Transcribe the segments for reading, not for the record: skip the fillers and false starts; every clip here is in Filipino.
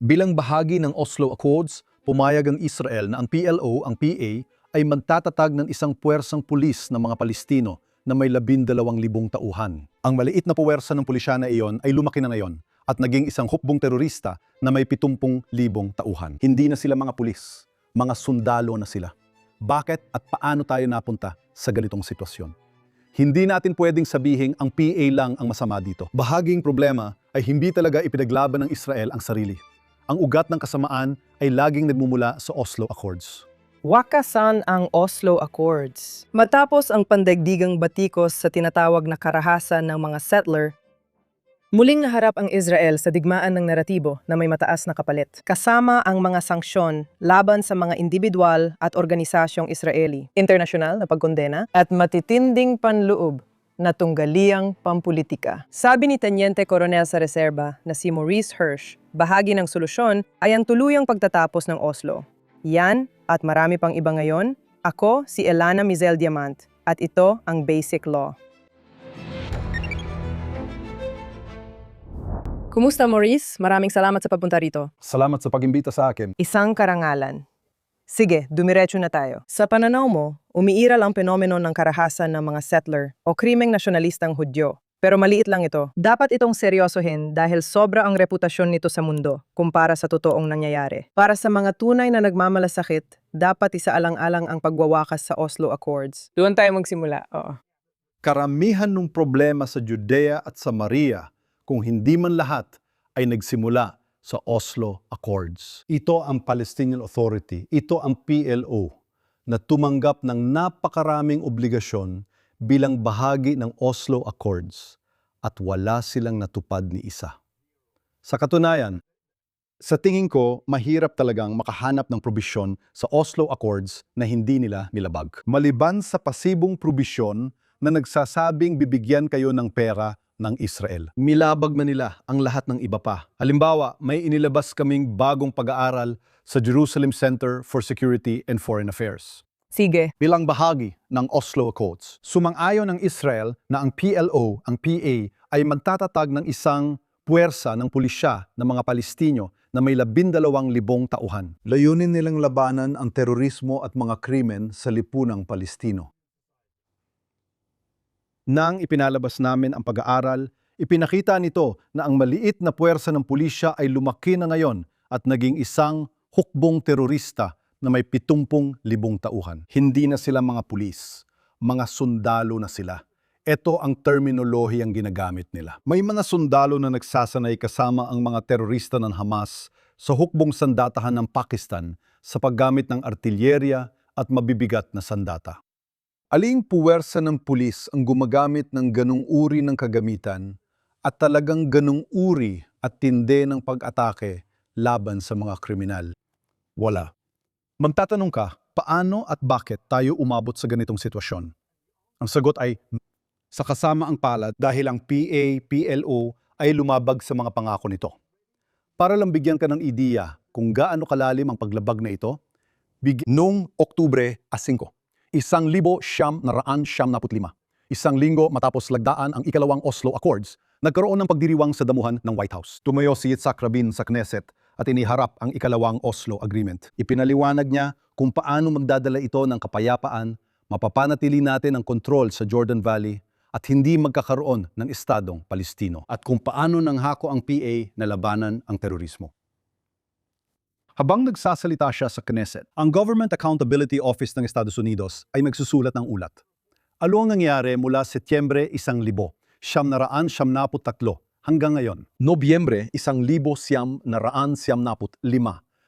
Bilang bahagi ng Oslo Accords, pumayag ang Israel na ang PLO, ang PA, ay magtatatag ng isang puwersang pulis ng mga Palestino na may 12,000 tauhan. Ang maliit na puwersa ng pulisya na iyon ay lumaki na ngayon at naging isang hukbong terorista na may 70,000 tauhan. Hindi na sila mga pulis, mga sundalo na sila. Bakit at paano tayo napunta sa ganitong sitwasyon? Hindi natin pwedeng sabihin ang PA lang ang masama dito. Bahaging problema ay hindi talaga ipinaglaban ng Israel ang sarili. Ang ugat ng kasamaan ay laging nagmumula sa Oslo Accords. Wakasan ang Oslo Accords. Matapos ang pandaigdigang batikos sa tinatawag na karahasan ng mga settler, muling naharap ang Israel sa digmaan ng naratibo na may mataas na kapalit. Kasama ang mga sanksyon laban sa mga individual at organisasyong Israeli, internasyonal na pagkondena, at matitinding panloob na tunggaliang pampulitika. Sabi ni Teniente Coronel sa Reserba na si Maurice Hirsch, bahagi ng solusyon ay ang tuluyang pagtatapos ng Oslo. Yan at marami pang iba ngayon. Ako si Elana Mizel Diamant at ito ang Basic Law. Kumusta Maurice? Maraming salamat sa pagpunta rito. Salamat sa pag-imbita sa akin. Isang karangalan. Sige, dumiretso na tayo. Sa pananaw mo, umiiral ang penomeno ng karahasan ng mga settler o krimeng nasyonalistang Hudyo. Pero maliit lang ito. Dapat itong seryosohin dahil sobra ang reputasyon nito sa mundo kumpara sa totoong nangyayari. Para sa mga tunay na nagmamalasakit, dapat isaalang-alang ang pagwawakas sa Oslo Accords. Doon tayo magsimula, oo. Karamihan ng problema sa Judea at Samaria, kung hindi man lahat, ay nagsimula sa Oslo Accords. Ito ang Palestinian Authority, ito ang PLO, na tumanggap ng napakaraming obligasyon bilang bahagi ng Oslo Accords at wala silang natupad ni isa. Sa katunayan, sa tingin ko, mahirap talagang makahanap ng probisyon sa Oslo Accords na hindi nila nilabag. Maliban sa pasibong probisyon na nagsasabing bibigyan kayo ng pera ng Israel. Milabag na nila ang lahat ng iba pa. Halimbawa, may inilabas kaming bagong pag-aaral sa Jerusalem Center for Security and Foreign Affairs. Sige. Bilang bahagi ng Oslo Accords, sumang-ayon ng Israel na ang PLO, ang PA, ay magtatatag ng isang puwersa ng pulisya ng mga Palestinyo na may 12,000 tauhan. Layunin nilang labanan ang terorismo at mga krimen sa lipunang Palestino. Nang ipinalabas namin ang pag-aaral, ipinakita nito na ang maliit na puwersa ng pulisya ay lumaki na ngayon at naging isang hukbong terorista na may 70,000 tauhan. Hindi na sila mga pulis, mga sundalo na sila. Ito ang terminolohiyang ginagamit nila. May mga sundalo na nagsasanay kasama ang mga terorista ng Hamas sa hukbong sandatahan ng Pakistan sa paggamit ng artilyerya at mabibigat na sandata. Aling puwersa ng pulis ang gumagamit ng ganung uri ng kagamitan at talagang ganung uri at tinde ng pag-atake laban sa mga kriminal? Wala. Magtatanong ka, paano at bakit tayo umabot sa ganitong sitwasyon? Ang sagot ay, sa kasama ang palad dahil ang PA, PLO ay lumabag sa mga pangako nito. Para lang bigyan ka ng ideya kung gaano kalalim ang paglabag na ito, noong Oktubre 5, 1,975. Isang linggo matapos lagdaan ang ikalawang Oslo Accords, nagkaroon ng pagdiriwang sa damuhan ng White House. Tumayo si Yitzhak Rabin sa Knesset at iniharap ang ikalawang Oslo Agreement. Ipinaliwanag niya kung paano magdadala ito ng kapayapaan, mapapanatili natin ang kontrol sa Jordan Valley at hindi magkakaroon ng estadong Palestino, at kung paano nanghako ang PA na labanan ang terorismo. Habang nagsasalita siya sa Knesset, ang Government Accountability Office ng Estados Unidos ay nagsusulat ng ulat. Ano ang nangyari mula Setyembre 1,973 hanggang ngayon? Nobyembre 1,975.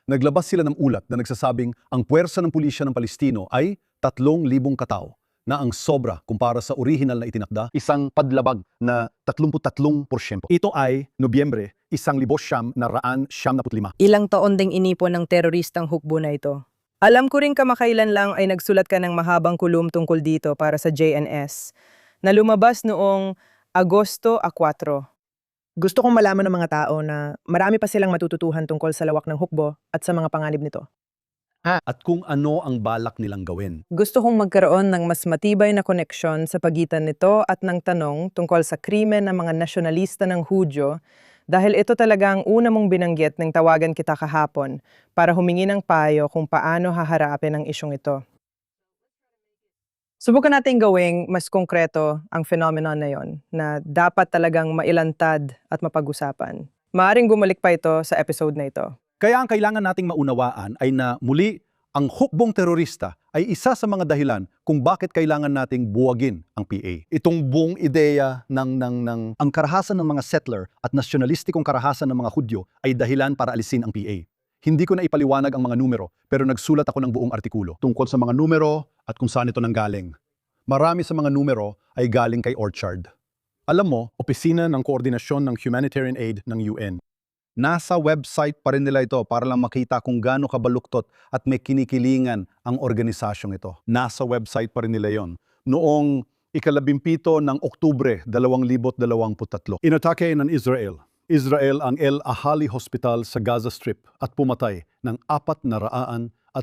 Naglabas sila ng ulat na nagsasabing ang puwersa ng pulisya ng Palestino ay 3,000 katao, na ang sobra kumpara sa orihinal na itinakda, isang padlabag na 33%. Ito ay Nobyembre 1,975. Ilang taon ding inipon ng teroristang hukbo na ito. Alam ko rin kamakailan lang ay nagsulat ka ng mahabang kulum tungkol dito para sa JNS na lumabas noong Agosto 4. Gusto kong malaman ng mga tao na marami pa silang matututuhan tungkol sa lawak ng hukbo at sa mga panganib nito. At kung ano ang balak nilang gawin. Gusto kong magkaroon ng mas matibay na koneksyon sa pagitan nito at ng tanong tungkol sa krimen ng mga nasyonalista ng Hudyo dahil ito talaga ang una mong binanggit nang tawagan kita kahapon para humingi ng payo kung paano haharapin ang isyong ito. Subukan natin gawing mas konkreto ang phenomenon na yon na dapat talagang mailantad at mapag-usapan. Maaring bumalik pa ito sa episode na ito. Kaya ang kailangan nating maunawaan ay na muli, ang hukbong terorista ay isa sa mga dahilan kung bakit kailangan nating buwagin ang PA. Itong buong ideya ng ang karahasan ng mga settler at nasyonalistikong karahasan ng mga Hudyo ay dahilan para alisin ang PA. Hindi ko na ipaliwanag ang mga numero, pero nagsulat ako ng buong artikulo tungkol sa mga numero at kung saan ito nanggaling. Marami sa mga numero ay galing kay Orchard. Alam mo, Opisina ng Koordinasyon ng Humanitarian Aid ng UN. Nasa website pa rin nila ito para lang makita kung gaano kabaluktot at may kinikilingan ang organisasyong ito. Nasa website pa rin nila yon. Noong ika-17 ng Oktubre 2023, inatake ng Israel ang El Ahali Hospital sa Gaza Strip at pumatay ng 472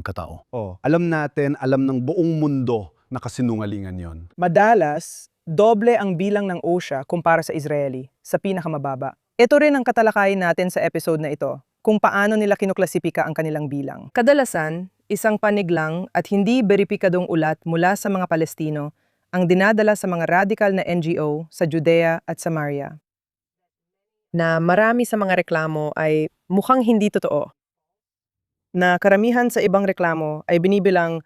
katao. Alam ng buong mundo na kasinungalingan yon. Madalas, doble ang bilang ng OSHA kumpara sa Israeli, sa pinakamababa. Ito rin ang katalakayin natin sa episode na ito, kung paano nila kinuklasipika ang kanilang bilang. Kadalasan, isang panig lang at hindi beripikadong ulat mula sa mga Palestino ang dinadala sa mga radikal na NGO sa Judea at Samaria. Na marami sa mga reklamo ay mukhang hindi totoo. Na karamihan sa ibang reklamo ay binibilang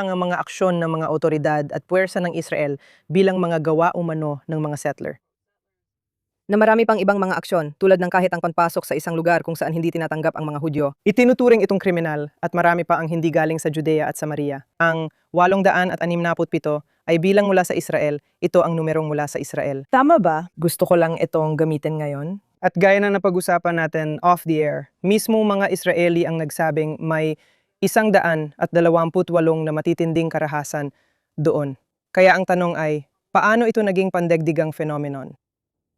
ang mga aksyon ng mga otoridad at puwersa ng Israel bilang mga gawa umano ng mga settler. Na marami pang ibang mga aksyon tulad ng kahit ang pagpasok sa isang lugar kung saan hindi tinatanggap ang mga Hudyo. Itinuturing itong kriminal at marami pa ang hindi galing sa Judea at Samaria. Ang 867 ay bilang mula sa Israel, ito ang numerong mula sa Israel. Tama ba? Gusto ko lang itong gamitin ngayon. At gaya na napag-usapan natin off the air, mismo mga Israeli ang nagsabing may 128 na matitinding karahasan doon. Kaya ang tanong ay, paano ito naging pandagdigang phenomenon?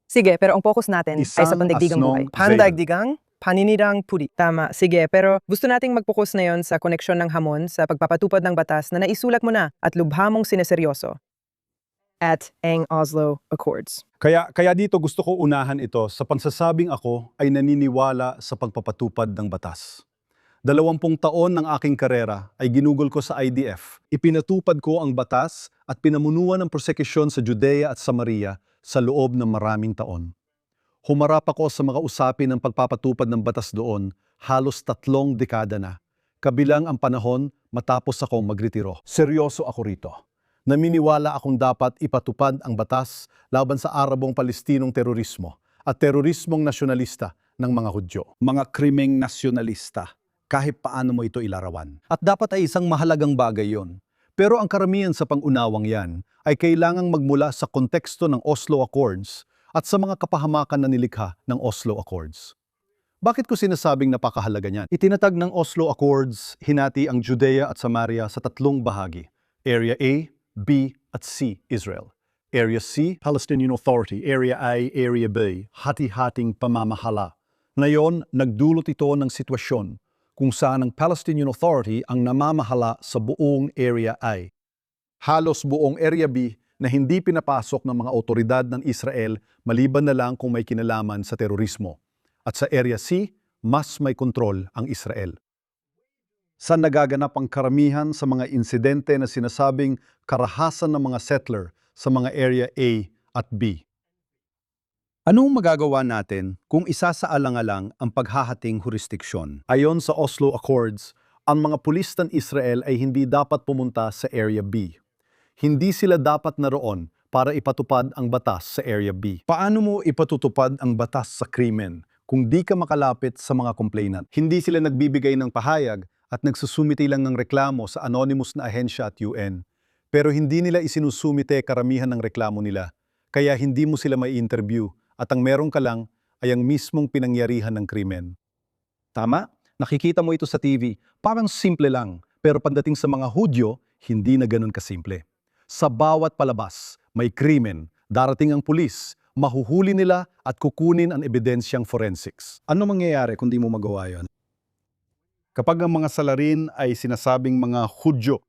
Sige, pero ang focus natin ay sa Isang pandagdigang buhay. asnong Pandagdigang, paninirang puri. Tama, sige, pero gusto nating mag-focus na yon sa koneksyon ng hamon sa pagpapatupad ng batas na naisulat mo na at lubha mong sineseryoso. At ang Oslo Accords. Kaya dito gusto ko unahan ito sa pansasabing ako ay naniniwala sa pagpapatupad ng batas. 20 taon ng aking karera ay ginugol ko sa IDF. Ipinatupad ko ang batas at pinamunuan ng prosekusyon sa Judea at Samaria sa loob ng maraming taon. Humarap ako sa mga usapin ng pagpapatupad ng batas doon halos 3 dekada na, kabilang ang panahon matapos akong magretiro. Seryoso ako rito. Naminiwala akong dapat ipatupad ang batas laban sa Arabong-Palestinong terorismo at terorismong nasyonalista ng mga Hudyo. Mga krimeng nasyonalista, kahit paano mo ito ilarawan. At dapat ay isang mahalagang bagay yon. Pero ang karamihan sa pangunawang yan ay kailangang magmula sa konteksto ng Oslo Accords at sa mga kapahamakan na nilikha ng Oslo Accords. Bakit ko sinasabing napakahalaga niyan? Itinatag ng Oslo Accords, hinati ang Judea at Samaria sa 3 bahagi. Area A, B at C, Israel. Area C, Palestinian Authority. Area A, Area B, hati-hating pamamahala. Ngayon, nagdulot ito ng sitwasyon kung saan ang Palestinian Authority ang namamahala sa buong Area A. Halos buong Area B na hindi pinapasok ng mga otoridad ng Israel maliban na lang kung may kinalaman sa terorismo. At sa Area C, mas may kontrol ang Israel. Saan nagaganap ang karamihan sa mga insidente na sinasabing karahasan ng mga settler sa mga Area A at B? Anong magagawa natin kung isasaalang-alang ang paghahating jurisdiksyon? Ayon sa Oslo Accords, ang mga pulis ng Israel ay hindi dapat pumunta sa Area B. Hindi sila dapat naroon para ipatupad ang batas sa Area B. Paano mo ipatutupad ang batas sa krimen kung di ka makalapit sa mga complainant? Hindi sila nagbibigay ng pahayag at nagsusumite lang ng reklamo sa anonymous na ahensya at UN. Pero hindi nila isinusumite karamihan ng reklamo nila, kaya hindi mo sila may interview at ang meron ka lang ay ang mismong pinangyarihan ng krimen. Tama? Nakikita mo ito sa TV, parang simple lang, pero pagdating sa mga Hudyo, hindi na ganun kasimple. Sa bawat palabas, may krimen, darating ang pulis, mahuhuli nila at kukunin ang ebidensyang forensics. Ano mangyayari kung di mo magawa yon? Kapag ang mga salarin ay sinasabing mga Hudyo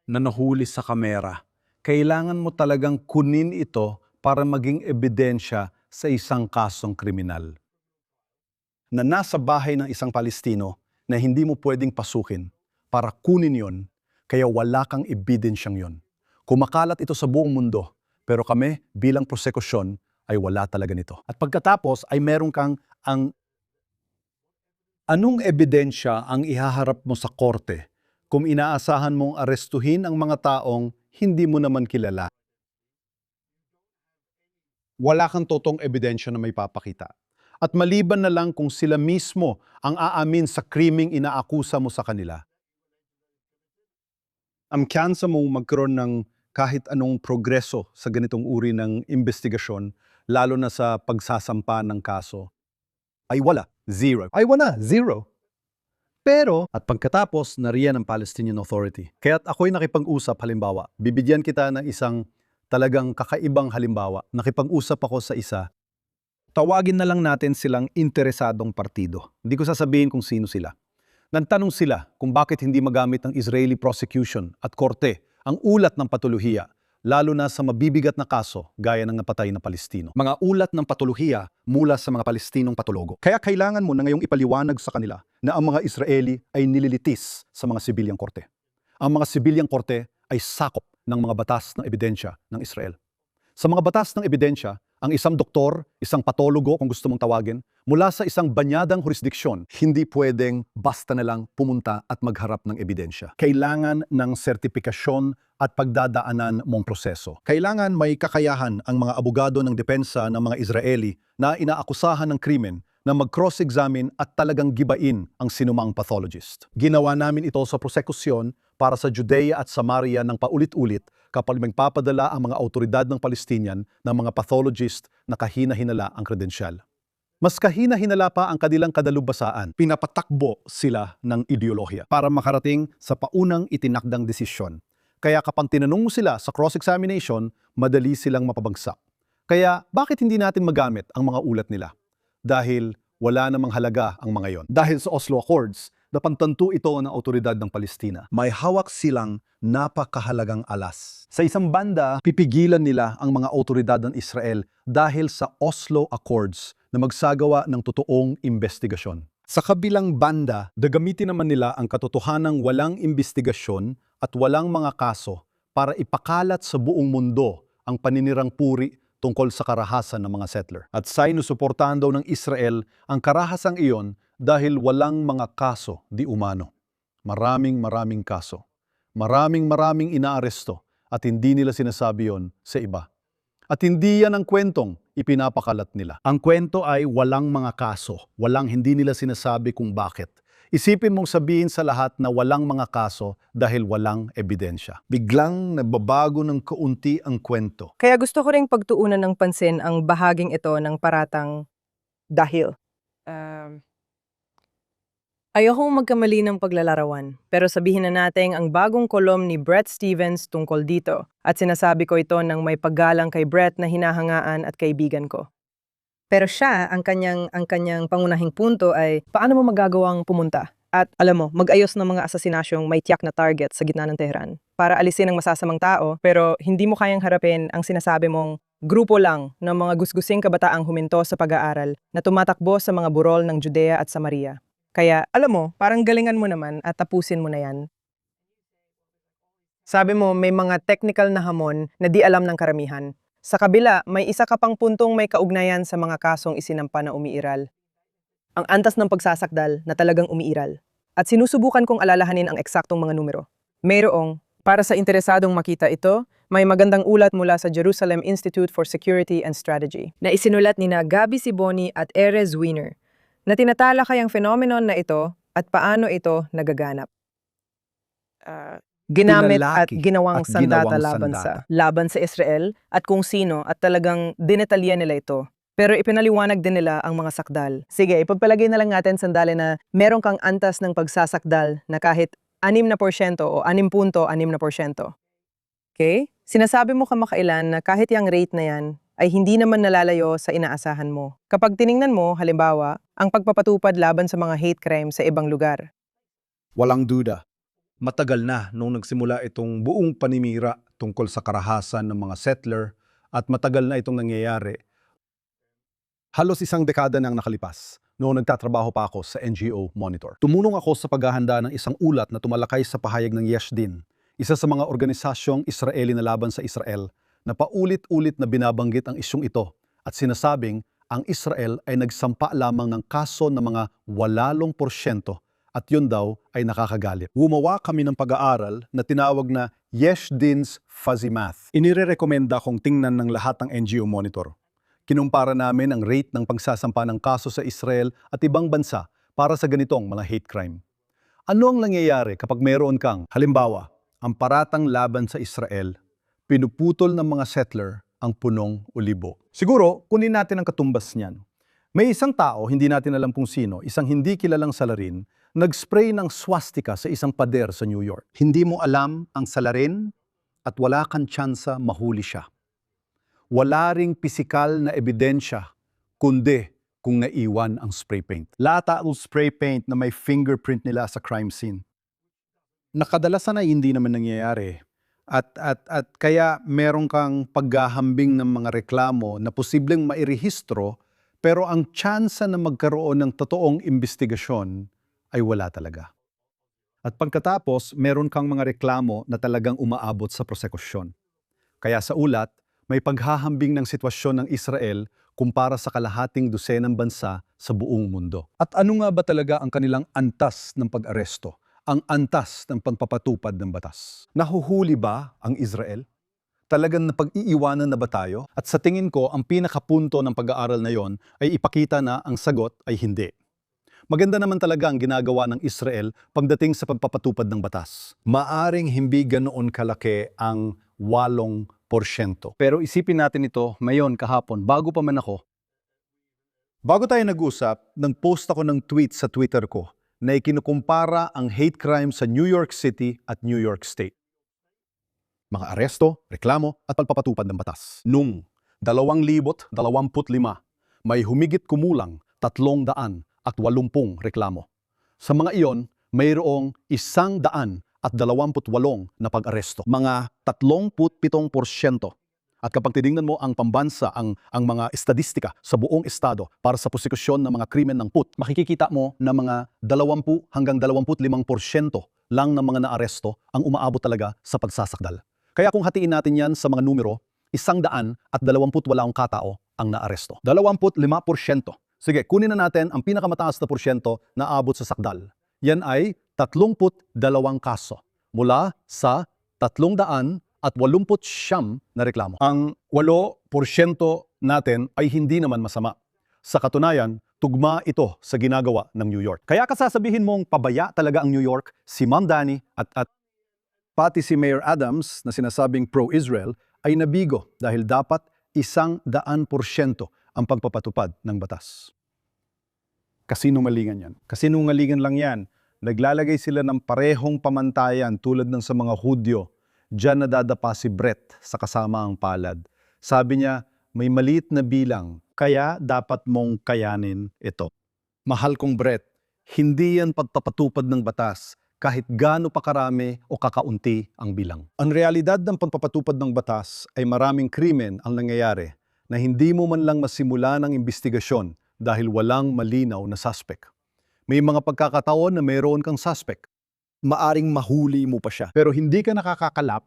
na nahuli sa kamera, Kailangan mo talagang kunin ito para maging ebidensya sa isang kasong kriminal. Na nasa bahay ng isang Palestino na hindi mo pwedeng pasukin para kunin yon, kaya wala kang ebidensyang yon. Kumakalat ito sa buong mundo, pero kami bilang prosekusyon ay wala talaga nito. At pagkatapos ay meron kang anong ebidensya ang ihaharap mo sa korte kung inaasahan mong arestuhin ang mga taong hindi mo naman kilala? Wala kang totoong ebidensya na may papakita. At maliban na lang kung sila mismo ang aamin sa krimeng inaakusa mo sa kanila. Ang tsansa mong magkaroon ng kahit anong progreso sa ganitong uri ng investigasyon, lalo na sa pagsasampa ng kaso, ay wala. Zero. Ay wala. Zero. Pero, at pagkatapos, nariyan ang Palestinian Authority. Kaya't ako'y nakipag-usap halimbawa. Bibigyan kita ng isang talagang kakaibang halimbawa. Nakipag-usap ako sa isa. Tawagin na lang natin silang interesadong partido. Hindi ko sasabihin kung sino sila. Nagtanong sila kung bakit hindi magamit ng Israeli prosecution at korte ang ulat ng patolohiya, lalo na sa mabibigat na kaso gaya ng napatay na Palestino. Mga ulat ng patolohiya mula sa mga Palestinong patologo. Kaya kailangan mo na ngayong ipaliwanag sa kanila na ang mga Israeli ay nililitis sa mga sibilyang korte. Ang mga sibilyang korte ay sakop ng mga batas ng ebidensya ng Israel. Sa mga batas ng ebidensya, ang isang doktor, isang patologo kung gusto mong tawagin, mula sa isang banyadang jurisdiksyon, hindi pwedeng basta na lang pumunta at magharap ng ebidensya. Kailangan ng sertipikasyon at pagdadaanan mong proseso. Kailangan may kakayahan ang mga abogado ng depensa ng mga Israeli na inaakusahan ng krimen na mag-cross-examine at talagang gibain ang sinumang pathologist. Ginawa namin ito sa prosekusyon para sa Judea at Samaria ng paulit-ulit kapag magpapadala ang mga autoridad ng Palestinian ng mga pathologist na kahina-hinala ang kredensyal. Mas kahina-hinala pa ang kanilang kadalubhasaan. Pinapatakbo sila ng ideolohiya para makarating sa paunang itinakdang desisyon. Kaya kapag tinanong mo sila sa cross-examination, madali silang mapabagsak. Kaya bakit hindi natin magamit ang mga ulat nila? Dahil wala namang halaga ang mga yon. Dahil sa Oslo Accords, napantanto ito ng autoridad ng Palestina. May hawak silang napakahalagang alas. Sa isang banda, pipigilan nila ang mga autoridad ng Israel dahil sa Oslo Accords na magsagawa ng totoong investigasyon. Sa kabilang banda, gagamitin naman nila ang katotohanang walang investigasyon at walang mga kaso para ipakalat sa buong mundo ang paninirang puri tungkol sa karahasan ng mga settler. At sinusuportahan daw ng Israel ang karahasang iyon dahil walang mga kaso di umano. Maraming kaso. Maraming inaaresto at hindi nila sinasabi yon sa iba. At hindi yan ang kwentong ipinapakalat nila. Ang kwento ay walang mga kaso, hindi nila sinasabi kung bakit. Isipin mong sabihin sa lahat na walang mga kaso dahil walang ebidensya. Biglang nababago ng kaunti ang kwento. Kaya gusto ko ring pagtuunan ng pansin ang bahaging ito ng paratang dahil. Ayokong magkamali ng paglalarawan, pero sabihin na natin ang bagong kolom ni Bret Stephens tungkol dito at sinasabi ko ito ng may paggalang kay Bret na hinahangaan at kaibigan ko. Pero siya, ang kanyang pangunahing punto ay paano mo magagawang pumunta at alam mo, mag-ayos ng mga asasinasyong may tiyak na target sa gitna ng Tehran para alisin ang masasamang tao pero hindi mo kayang harapin ang sinasabi mong grupo lang ng mga gusgusing kabataang huminto sa pag-aaral na tumatakbo sa mga burol ng Judea at Samaria. Kaya, alam mo, parang galingan mo naman at tapusin mo na yan. Sabi mo, may mga technical na hamon na di alam ng karamihan. Sa kabila, may isa ka pang puntong may kaugnayan sa mga kasong isinampa na umiiral. Ang antas ng pagsasakdal na talagang umiiral. At sinusubukan kong alalahanin ang eksaktong mga numero. Mayroong, para sa interesadong makita ito, may magandang ulat mula sa Jerusalem Institute for Security and Strategy na isinulat ni Gabi Siboni at Erez Wiener na tinatalakay ang phenomenon na ito at paano ito nagaganap. Ginamit at ginawang sandata laban sa Israel at kung sino at talagang dinetalya nila ito. Pero ipinaliwanag din nila ang mga sakdal. Sige, ipagpalagay na lang natin sandali na meron kang antas ng pagsasakdal na kahit 6% o 6.6%. Okay? Sinasabi mo kamakailan na kahit yung rate na yan ay hindi naman nalalayo sa inaasahan mo. Kapag tiningnan mo, halimbawa, ang pagpapatupad laban sa mga hate crime sa ibang lugar. Walang duda. Matagal na nung nagsimula itong buong panimira tungkol sa karahasan ng mga settler at matagal na itong nangyayari. Halos isang dekada nang nakalipas noong nagtatrabaho pa ako sa NGO Monitor. Tumulong ako sa paghahanda ng isang ulat na tumalakay sa pahayag ng Yesh Din, isa sa mga organisasyong Israeli na laban sa Israel na paulit-ulit na binabanggit ang isyong ito at sinasabing ang Israel ay nagsampa lamang ng kaso ng mga 80% at yun daw ay nakakagalit. Gumawa kami ng pag-aaral na tinawag na Yesh Din's Fuzzy Math. Inirekomenda kong tingnan ng lahat ng NGO Monitor. Kinumpara namin ang rate ng pagsasampa ng kaso sa Israel at ibang bansa para sa ganitong mga hate crime. Ano ang nangyayari kapag meron kang, halimbawa, ang paratang laban sa Israel, pinuputol ng mga settler ang punong ulibo? Siguro, kunin natin ang katumbas niyan. May isang tao, hindi natin alam kung sino, isang hindi kilalang salarin, nag-spray ng swastika sa isang pader sa New York. Hindi mo alam ang salarin at wala kang tsansa mahuli siya. Wala ring pisikal na ebidensya, kundi kung naiwan ang spray paint. Lata ang spray paint na may fingerprint nila sa crime scene. Nakadalasan ay hindi naman nangyayari. At kaya meron kang paghahambing ng mga reklamo na posibleng mairehistro, pero ang tsansa na magkaroon ng totoong investigasyon ay wala talaga. At pagkatapos, meron kang mga reklamo na talagang umaabot sa prosekusyon. Kaya sa ulat, may paghahambing ng sitwasyon ng Israel kumpara sa kalahating dosenang bansa sa buong mundo. At ano nga ba talaga ang kanilang antas ng pag-aresto? Ang antas ng pagpapatupad ng batas? Nahuhuli ba ang Israel? Talagang napag-iiwanan na ba tayo? At sa tingin ko, ang pinakapunto ng pag-aaral na yon ay ipakita na ang sagot ay hindi. Maganda naman talaga ang ginagawa ng Israel pagdating sa pagpapatupad ng batas. Maaring hindi ganoon kalaki ang 8%. Pero isipin natin ito ngayon kahapon, bago pa man ako. Bago tayo nag-usap, nag-post ako ng tweet sa Twitter ko na ikinukumpara ang hate crime sa New York City at New York State. Mga aresto, reklamo at pagpapatupad ng batas. Noong 2025, may humigit kumulang 380 reklamo. Sa mga iyon, mayroong 128 na pag-aresto. Mga 37%. At kapag tinignan mo ang pambansa, ang mga estadistika sa buong estado para sa prosekusyon ng mga krimen ng PUT, makikita mo na mga 20 hanggang 25% lang ng mga naaresto ang umaabot talaga sa pagsasakdal. Kaya kung hatiin natin yan sa mga numero, 128 katao ang naaresto. 25%. Sige, kunin na natin ang pinakamataas na porsyento na aabot sa sakdal. Yan ay 32 kaso mula sa 389 na reklamo. Ang 8% natin ay hindi naman masama. Sa katunayan, tugma ito sa ginagawa ng New York. Kaya kasasabihin mong pabaya talaga ang New York, si Ma'am Dani at pati si Mayor Adams na sinasabing pro-Israel ay nabigo dahil dapat 100% ang pagpapatupad ng batas. Kasinungalingan yan. Kasinungalingan lang yan. Naglalagay sila ng parehong pamantayan tulad ng sa mga Hudyo. Diyan nadadapa si Brett sa kasama ang palad. Sabi niya, may maliit na bilang, kaya dapat mong kayanin ito. Mahal kong Brett, hindi yan pagpapatupad ng batas kahit gaano pa karami o kakaunti ang bilang. Ang realidad ng pagpapatupad ng batas ay maraming krimen ang nangyayari na hindi mo man lang masimula ng investigasyon dahil walang malinaw na suspect. May mga pagkakataon na mayroon kang suspect. Maaring mahuli mo pa siya. Pero hindi ka nakakakalap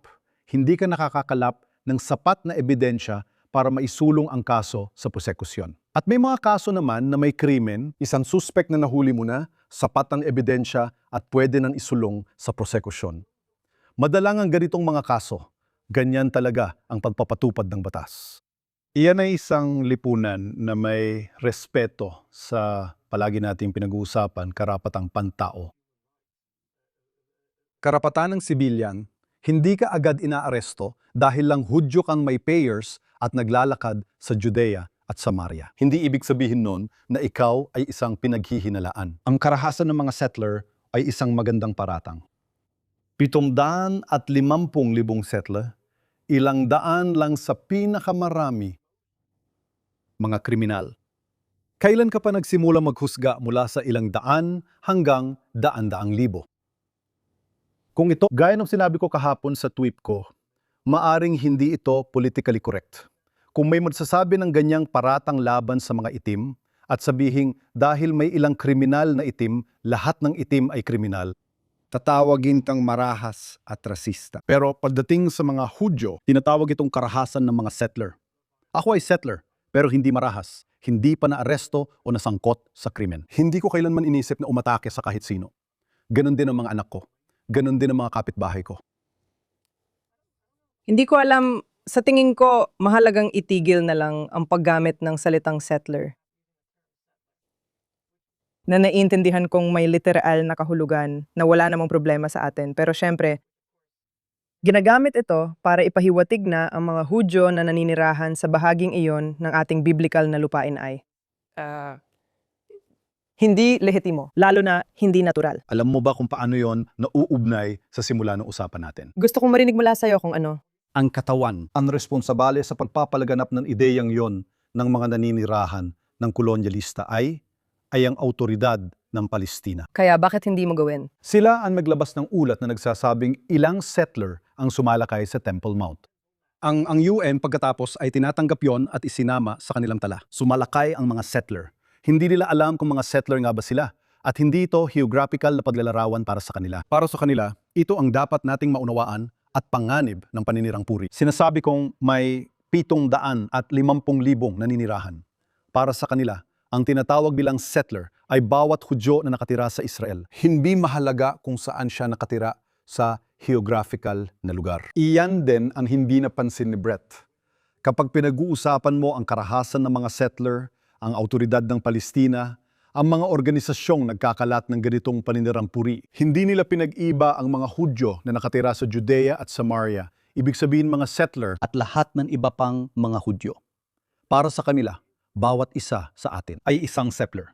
ng sapat na ebidensya para maisulong ang kaso sa prosekusyon. At may mga kaso naman na may krimen, isang suspect na nahuli mo na, sapat ang ebidensya at pwede nang isulong sa prosekusyon. Madalang ang ganitong mga kaso, ganyan talaga ang pagpapatupad ng batas. Iyan ay isang lipunan na may respeto sa palagi nating pinag-uusapan, karapatang pantao. Karapatan ng sibilyan, hindi ka agad inaaresto dahil lang Hudyo kang may payers at naglalakad sa Judea at Samaria. Hindi ibig sabihin nun na ikaw ay isang pinaghihinalaan. Ang karahasan ng mga settler ay isang magandang paratang. 750,000 settler, 100 lang sa pinakamarami mga kriminal. Kailan ka pa nagsimula maghusga mula sa 100 hanggang 100,000? Kung ito, gaya ng sinabi ko kahapon sa tweet ko, maaring hindi ito politically correct. Kung may magsasabi ng ganyang paratang laban sa mga itim at sabihing dahil may ilang kriminal na itim, lahat ng itim ay kriminal. Tatawagin kang marahas at rasista. Pero pagdating sa mga Hudyo, tinatawag itong karahasan ng mga settler. Ako ay settler, pero hindi marahas. Hindi pa naaresto o nasangkot sa krimen. Hindi ko kailanman inisip na umatake sa kahit sino. Ganon din ang mga anak ko. Ganon din ang mga kapitbahay ko. Hindi ko alam, sa tingin ko, mahalagang itigil na lang ang paggamit ng salitang settler. Na naiintindihan kong may literal na kahulugan na wala namang problema sa atin. Pero syempre, ginagamit ito para ipahiwatig na ang mga Hudyo na naninirahan sa bahaging iyon ng ating biblical na lupain ay hindi lehitimo, lalo na hindi natural. Alam mo ba kung paano yon nauugnay sa simula ng usapan natin? Gusto kong marinig mula sa'yo kung ano. Ang katawan ang responsabale sa pagpapalaganap ng ideyang yon ng mga naninirahan ng kolonyalista ay ang autoridad ng Palestina. Kaya bakit hindi mo gawin? Sila ang maglabas ng ulat na nagsasabing ilang settler ang sumalakay sa Temple Mount. Ang UN pagkatapos ay tinatanggap yon at isinama sa kanilang tala. Sumalakay ang mga settler. Hindi nila alam kung mga settler nga ba sila at hindi ito geographical na paglalarawan para sa kanila. Para sa kanila, ito ang dapat nating maunawaan at panganib ng paninirang puri. Sinasabi kong may 750,000 naninirahan. Para sa kanila, ang tinatawag bilang settler ay bawat Hudyo na nakatira sa Israel. Hindi mahalaga kung saan siya nakatira sa geographical na lugar. Iyan din ang hindi napansin ni Brett. Kapag pinag-uusapan mo ang karahasan ng mga settler, ang autoridad ng Palestina, ang mga organisasyong nagkakalat ng ganitong paninirang puri, hindi nila pinag-iba ang mga Hudyo na nakatira sa Judea at Samaria, ibig sabihin mga settler at lahat ng iba pang mga Hudyo. Para sa kanila, bawat isa sa atin ay isang settler.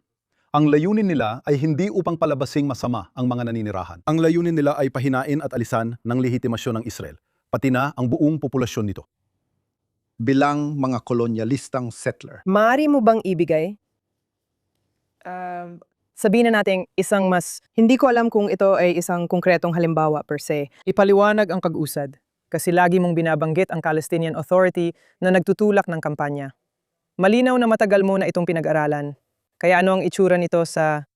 Ang layunin nila ay hindi upang palabasing masama ang mga naninirahan. Ang layunin nila ay pahinain at alisan ng lehitimasyon ng Israel, pati na ang buong populasyon nito. Bilang mga kolonyalistang settler. Maaari mo bang ibigay? Sabihin na natin isang hindi ko alam kung ito ay isang konkretong halimbawa per se. Ipaliwanag ang kag-usad, kasi lagi mong binabanggit ang Palestinian Authority na nagtutulak ng kampanya. Malinaw na matagal mo na itong pinag-aralan. Kaya ano ang itsura nito sa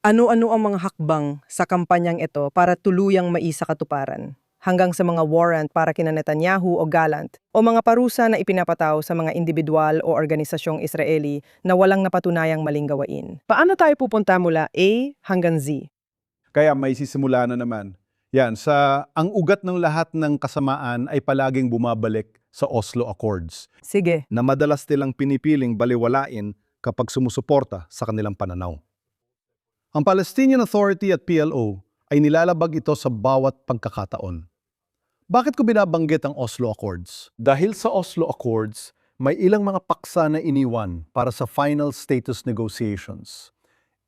ano-ano ang mga hakbang sa kampanyang ito para tuluyang maisakatuparan? Hanggang sa mga warrant para kina Netanyahu o Gallant o mga parusa na ipinapataw sa mga individual o organisasyong Israeli na walang napatunayang maling gawain. Paano tayo pupunta mula A hanggang Z? Kaya may sisimula na naman. Yan, ang ugat ng lahat ng kasamaan ay palaging bumabalik sa Oslo Accords, Sige. na madalas nilang pinipiling baliwalain kapag sumusuporta sa kanilang pananaw. Ang Palestinian Authority at PLO ay nilalabag ito sa bawat pagkakataon. Bakit ko binabanggit ang Oslo Accords? Dahil sa Oslo Accords, may ilang mga paksa na iniwan para sa final status negotiations.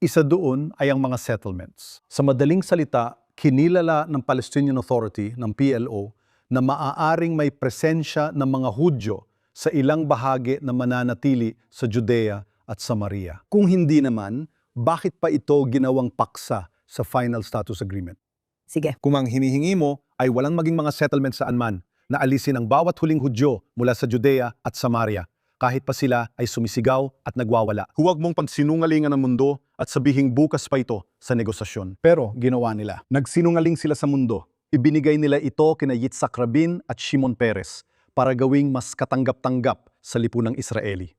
Isa doon ay ang mga settlements. Sa madaling salita, kinilala ng Palestinian Authority, ng PLO, na maaaring may presensya ng mga Hudyo sa ilang bahagi na mananatili sa Judea at Samaria. Kung hindi naman, bakit pa ito ginawang paksa sa final status agreement? Sige. Kung ang hinihingi mo ay walang maging mga settlement saan man na alisin ang bawat huling Hudyo mula sa Judea at Samaria, kahit pa sila ay sumisigaw at nagwawala. Huwag mong pagsinungalingan ng mundo at sabihing bukas pa ito sa negosasyon. Pero ginawa nila. Nagsinungaling sila sa mundo. Ibinigay nila ito kina Yitzhak Rabin at Shimon Peres para gawing mas katanggap-tanggap sa lipunang Israeli.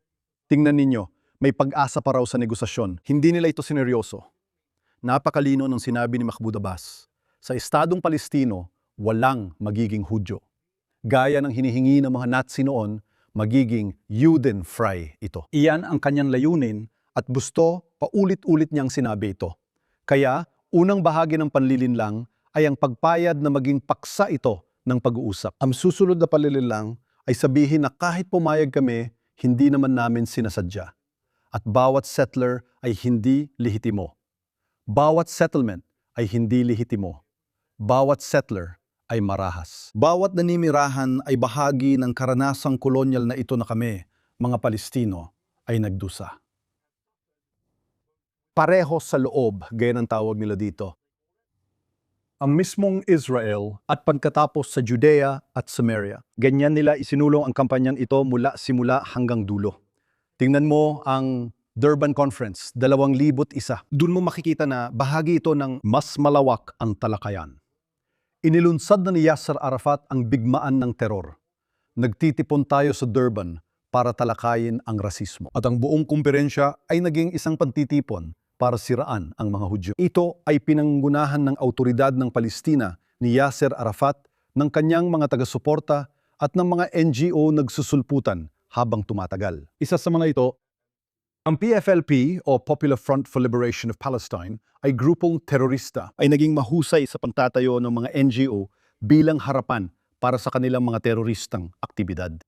Tingnan ninyo, may pag-asa pa raw sa negosasyon. Hindi nila ito sineryoso. Napakalino ng sinabi ni Mahmoud Abbas. Sa Estadong Palestino, walang magiging Hudyo. Gaya ng hinihingi ng mga Nazi noon, magiging Judenfrei ito. Iyan ang kanyang layunin at gusto paulit-ulit niyang sinabi ito. Kaya, unang bahagi ng panlilinlang ay ang pagpayad na maging paksa ito ng pag-uusap. Ang susunod na panlilinlang ay sabihin na kahit pumayag kami, hindi naman namin sinasadya. At bawat settler ay hindi lehitimo. Bawat settlement ay hindi lehitimo. Bawat settler ay marahas. Bawat naninirahan ay bahagi ng karanasang kolonyal na ito na kami, mga Palestino, ay nagdusa. Pareho sa loob, gaya ng tawag nila dito. ang mismong Israel at pagkatapos sa Judea at Samaria. Ganyan nila isinulong ang kampanyang ito mula simula hanggang dulo. Tingnan mo ang Durban Conference, 2001. Doon mo makikita na bahagi ito ng mas malawak ang talakayan. Inilunsad na ni Yasser Arafat ang bigmaan ng teror. Nagtitipon tayo sa Durban para talakayin ang rasismo. At ang buong kumperensya ay naging isang pantitipon para siraan ang mga Hudyo. Ito ay pinanggunahan ng autoridad ng Palestina ni Yasser Arafat, ng kanyang mga taga-suporta at ng mga NGO nagsusulputan habang tumatagal. Isa sa mga ito, ang PFLP o Popular Front for Liberation of Palestine ay grupong terorista ay naging mahusay sa pagtatayo ng mga NGO bilang harapan para sa kanilang mga teroristang aktibidad.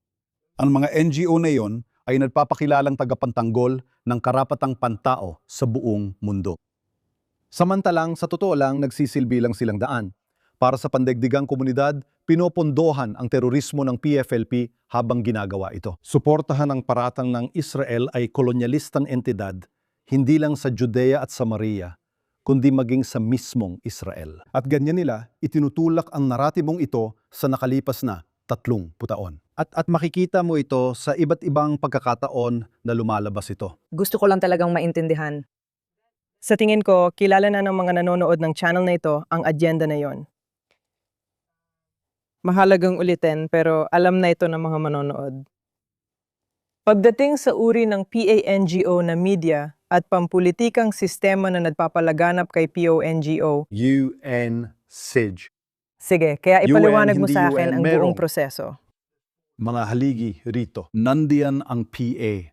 Ang mga NGO na iyon ay nagpapakilalang tagapantanggol ng karapatang pantao sa buong mundo. Samantalang sa totoo lang nagsisilbi lang silang daan. Para sa pandaigdigang komunidad, pinopondohan ang terorismo ng PFLP habang ginagawa ito. Suportahan ang paratang ng Israel ay kolonyalistang entidad, hindi lang sa Judea at Samaria, kundi maging sa mismong Israel. At ganyan nila, itinutulak ang naratibong ito sa nakalipas na 30 taon. At makikita mo ito sa iba't ibang pagkakataon na lumalabas ito. Gusto ko lang talagang maintindihan. Sa tingin ko, kilala na ng mga nanonood ng channel na ito ang agenda na yon. Mahalagang ulitin pero alam na ito ng mga manonood. Pagdating sa uri ng PANGO na media at pampulitikang sistema na nagpapalaganap kay PONGO, UN-SIG. sige, kaya ipaliwanag mo hindi sa akin UN, ang buong merong proseso. mga haligi rito. Nandiyan ang PA.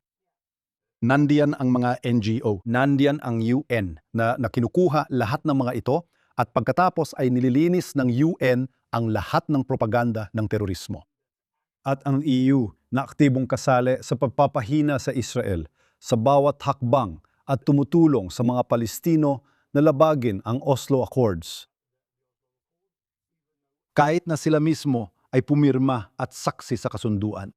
Nandiyan ang mga NGO. Nandiyan ang UN na kinukuha lahat ng mga ito at pagkatapos ay nililinis ng UN ang lahat ng propaganda ng terorismo. At ang EU na aktibong kasali sa pagpapahina sa Israel sa bawat hakbang at tumutulong sa mga Palestino na labagin ang Oslo Accords. Kahit na sila mismo ay pumirma at saksi sa kasunduan.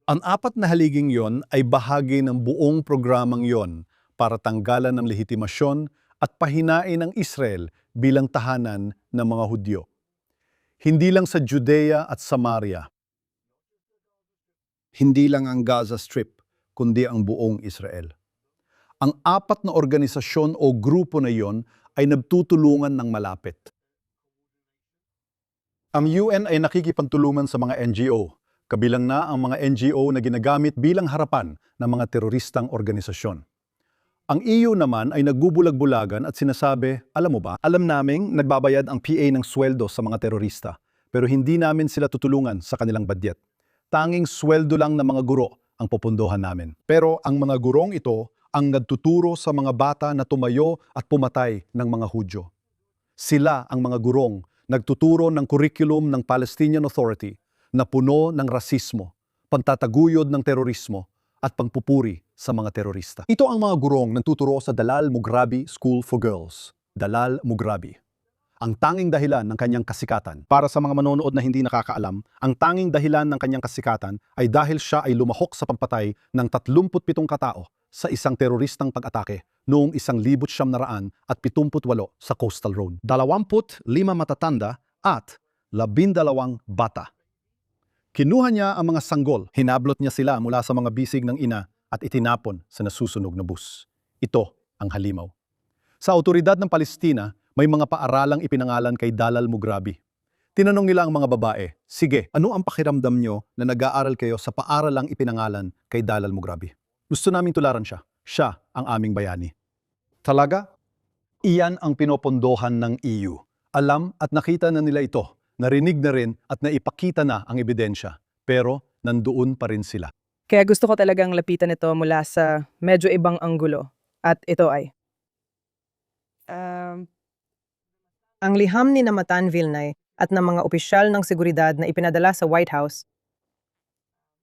Ang 4 na haliging yon ay bahagi ng buong programang yon para tanggalan ng lehitimasyon at pahinain ang Israel bilang tahanan ng mga Hudyo. Hindi lang sa Judea at Samaria. Hindi lang ang Gaza Strip, kundi ang buong Israel. Ang 4 na organisasyon o grupo na yon ay nagtutulungan ng malapit. Ang UN ay nakikipagtulungan sa mga NGO, kabilang na ang mga NGO na ginagamit bilang harapan ng mga teroristang organisasyon. Ang EU naman ay nagbubulag-bulagan at sinasabi, alam mo ba, alam naming nagbabayad ang PA ng sweldo sa mga terorista, pero hindi namin sila tutulungan sa kanilang budget. Tanging sweldo lang ng mga guro ang pupundohan namin. Pero ang mga gurong ito ang nagtuturo sa mga bata na tumayo at pumatay ng mga Hudyo. Sila ang mga gurong nagtuturo ng curriculum ng Palestinian Authority na puno ng rasismo, pagtataguyod ng terorismo at pagpupuri sa mga terorista. Ito ang mga gurong nagtuturo sa Dalal Mughrabi School for Girls. Dalal Mughrabi. Ang tanging dahilan ng kanyang kasikatan, para sa mga manonood na hindi nakakaalam, ang tanging dahilan ng kanyang kasikatan ay dahil siya ay lumahok sa pagpatay ng 37 katao sa isang teroristang pag-atake noong 1978 sa Coastal Road. 25 matatanda at 12 bata. Kinuha niya ang mga sanggol, hinablot niya sila mula sa mga bisig ng ina at itinapon sa nasusunog na bus. Ito ang halimaw. Sa autoridad ng Palestina, may mga paaralang ipinangalan kay Dalal Mughrabi. Tinanong nila ang mga babae, sige, ano ang pakiramdam nyo na nag-aaral kayo sa paaralang ipinangalan kay Dalal Mughrabi? Gusto naming tularan siya. Siya ang aming bayani. Talaga? Iyan ang pinopondohan ng EU. Alam at nakita na nila ito. Narinig na rin at naipakita na ang ebidensya. Pero nandoon pa rin sila. Kaya gusto ko talagang lapitan ito mula sa medyo ibang anggulo. At ito ay ang liham ni Matan Vilnay at ng mga opisyal ng seguridad na ipinadala sa White House,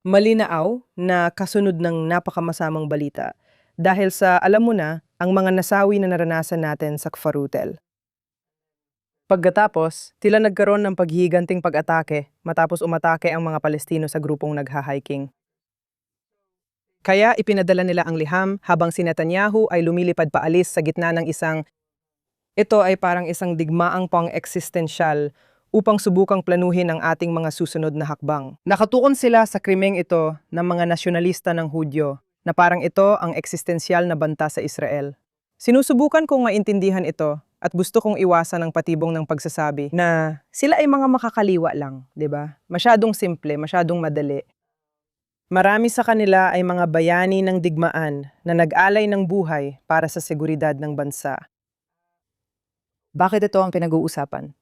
malinaaw na kasunod ng napakamasamang balita dahil sa, alam mo na, ang mga nasawi na naranasan natin sa Kfarutel. Pagkatapos, tila nagkaroon ng paghihiganting pag-atake matapos umatake ang mga Palestino sa grupong nagha-hiking. Kaya ipinadala nila ang liham habang si Netanyahu ay lumilipad paalis sa gitna ng isang Ito ay parang isang digmaang pang-eksistensyal upang subukang planuhin ang ating mga susunod na hakbang. Nakatuon sila sa krimeng ito ng mga nasyonalista ng Hudyo na parang ito ang eksistensyal na banta sa Israel. Sinusubukan kong maintindihan ito at gusto kong iwasan ang patibong ng pagsasabi na sila ay mga makakaliwa lang, di ba? Masyadong simple, masyadong madali. Marami sa kanila ay mga bayani ng digmaan na nag-alay ng buhay para sa seguridad ng bansa. Bakit ito ang pinag-uusapan?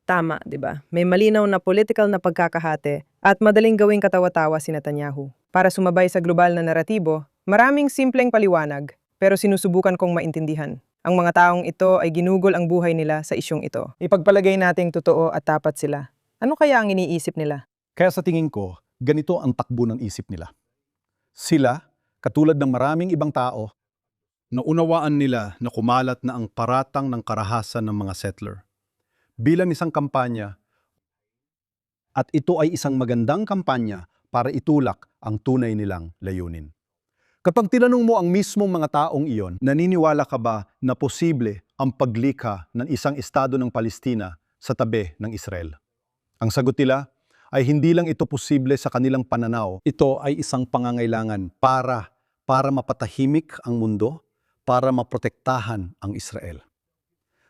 Tama, di ba? May malinaw na political na pagkakahati at madaling gawing katawa-tawa si Netanyahu. Para sumabay sa global na naratibo, maraming simpleng paliwanag, pero sinusubukan kong maintindihan. Ang mga taong ito ay ginugol ang buhay nila sa isyong ito. Ipagpalagay nating totoo at tapat sila. Ano kaya ang iniisip nila? Kaya sa tingin ko, ganito ang takbo ng isip nila. Sila, katulad ng maraming ibang tao, naunawaan nila na kumalat na ang paratang ng karahasan ng mga settler. Bilang isang kampanya, at ito ay isang magandang kampanya para itulak ang tunay nilang layunin. Kapag tinanong mo ang mismong mga taong iyon, naniniwala ka ba na posible ang paglikha ng isang estado ng Palestina sa tabi ng Israel? Ang sagot nila ay hindi lang ito posible sa kanilang pananaw. Ito ay isang pangangailangan para mapatahimik ang mundo, para maprotektahan ang Israel.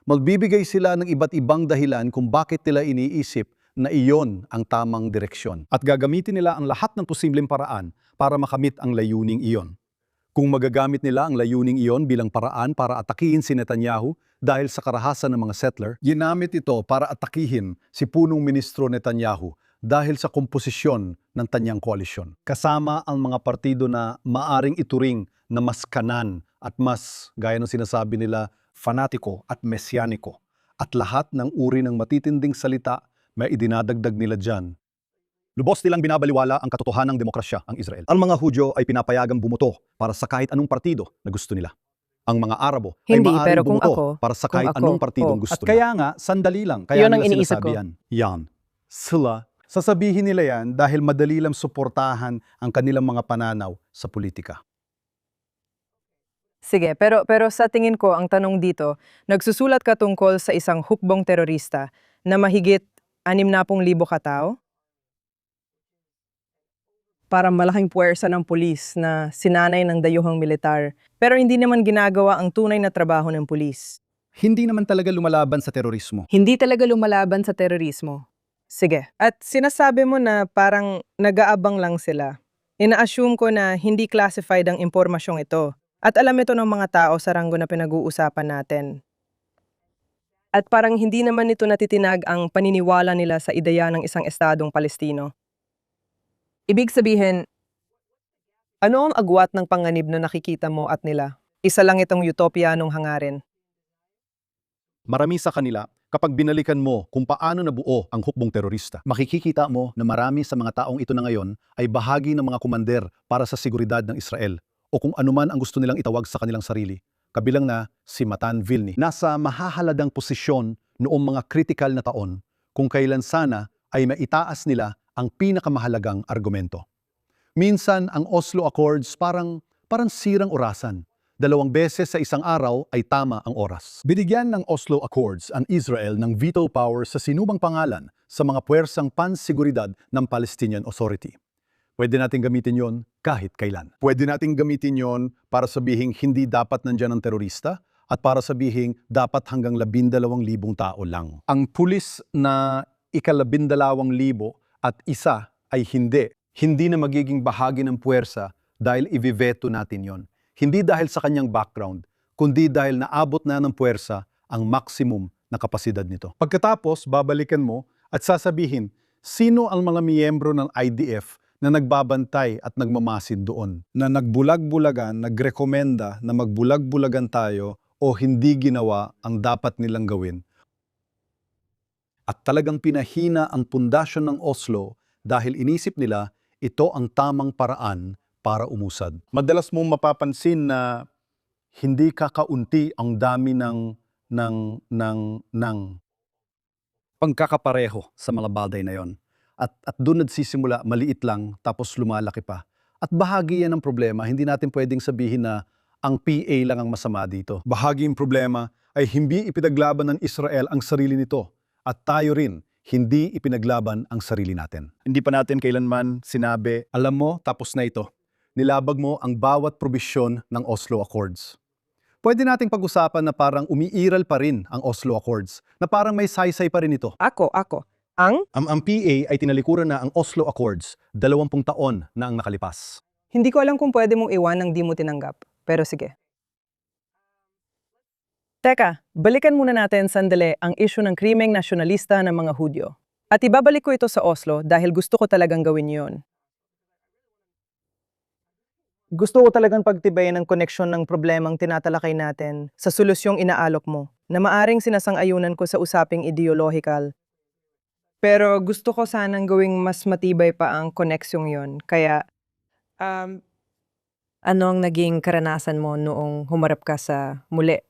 Magbibigay sila ng iba't ibang dahilan kung bakit nila iniisip na iyon ang tamang direksyon. At gagamitin nila ang lahat ng posibleng paraan para makamit ang layuning iyon. Kung magagamit nila ang layuning iyon bilang paraan para atakihin si Netanyahu dahil sa karahasan ng mga settler, ginamit ito para atakihin si punong ministro Netanyahu dahil sa komposisyon ng tanyang koalisyon. Kasama ang mga partido na maaring ituring na mas kanan at mas, gaya ng sinasabi nila, fanatiko at mesyaniko. At lahat ng uri ng matitinding salita may idinadagdag nila dyan. Lubos nilang binabaliwala ang katotohanang demokrasya ang Israel. Ang mga Hudyo ay pinapayagang bumoto para sa kahit anong partido na gusto nila. Ang mga Arabo Hindi, ay maaaring pero kung bumoto ako- para sa kung kahit ako, anong partidong gusto At nila. kaya nga, sandali lang. Kaya Yun ang nila iniisip sinasabi ko. yan. Yan. Sila, sasabihin nila yan dahil madali lang suportahan ang kanilang mga pananaw sa politika. Sige, pero sa tingin ko, ang tanong dito, nagsusulat ka tungkol sa isang hukbong terorista na mahigit 60,000 katao? Para malaking puwersa ng pulis na sinanay ng dayuhang militar, pero hindi naman ginagawa ang tunay na trabaho ng pulis. Hindi naman talaga lumalaban sa terorismo. Hindi talaga lumalaban sa terorismo. Sige, at sinasabi mo na parang nag-aabang lang sila. Ina-assume ko na hindi classified ang impormasyong ito. At alam ito ng mga tao sa ranggo na pinag-uusapan natin. At parang hindi naman ito natitinag ang paniniwala nila sa ideya ng isang estadong Palestino. Ibig sabihin, ano ang agwat ng panganib na nakikita mo at nila? Isa lang itong utopia-nong hangarin. Marami sa kanila, kapag binalikan mo kung paano nabuo ang hukbong terorista, makikita mo na marami sa mga taong ito na ngayon ay bahagi ng mga kumander para sa seguridad ng Israel o kung anuman ang gusto nilang itawag sa kanilang sarili, kabilang na si Matan Vilni. Nasa mahahalagang posisyon noong mga kritikal na taon kung kailan sana ay maitaas nila ang pinakamahalagang argumento. Minsan ang Oslo Accords parang sirang orasan. 2 beses sa isang araw ay tama ang oras. Binigyan ng Oslo Accords ang Israel ng veto power sa sinumang pangalan sa mga puwersang pansiguridad ng Palestinian Authority. Pwede nating gamitin yon kahit kailan. Pwede nating gamitin yon para sabihing hindi dapat nandyan ang terorista at para sabihing dapat hanggang 12,000 tao lang. Ang pulis na ika-12,000 at isa ay hindi na magiging bahagi ng puwersa dahil i-veto natin yon. Hindi dahil sa kanyang background, kundi dahil naabot na ng puwersa ang maximum na kapasidad nito. Pagkatapos, babalikan mo at sasabihin, sino ang mga miyembro ng IDF na nagbabantay at nagmamasid doon, na nagbulag-bulagan, nagrekomenda na magbulag-bulagan tayo o hindi ginawa ang dapat nilang gawin. At talagang pinahina ang pundasyon ng Oslo dahil inisip nila ito ang tamang paraan para umusad. Madalas mong mapapansin na hindi kakaunti ang dami ng pagkakapareho sa mga bagay na yon. At doon nagsisimula, maliit lang, tapos lumalaki pa. At bahagi yan ng problema. Hindi natin pwedeng sabihin na ang PA lang ang masama dito. Bahagi yung problema ay hindi ipinaglaban ng Israel ang sarili nito at tayo rin hindi ipinaglaban ang sarili natin. Hindi pa natin kailanman sinabi, alam mo, tapos na ito. Nilabag mo ang bawat probisyon ng Oslo Accords. Pwede nating pag-usapan na parang umiiral pa rin ang Oslo Accords, na parang may saysay pa rin ito. Ako. Ang? Ang PA ay tinalikuran na ang Oslo Accords, 20 taon na ang nakalipas. Hindi ko alam kung pwede mong iwan ng di mo tinanggap. Pero sige. Teka, balikan muna natin sandali ang issue ng krimeng nasyonalista ng mga Hudyo. At ibabalik ko ito sa Oslo dahil gusto ko talagang gawin yon. Gusto ko talagang pagtibayin ang koneksyon ng problemang tinatalakay natin sa solusyong inaalok mo na maaring sinasang-ayunan ko sa usaping ideolohikal. Pero gusto ko sanang gawing mas matibay pa ang koneksyong yon. Kaya, ano ang naging karanasan mo noong humarap ka sa muli?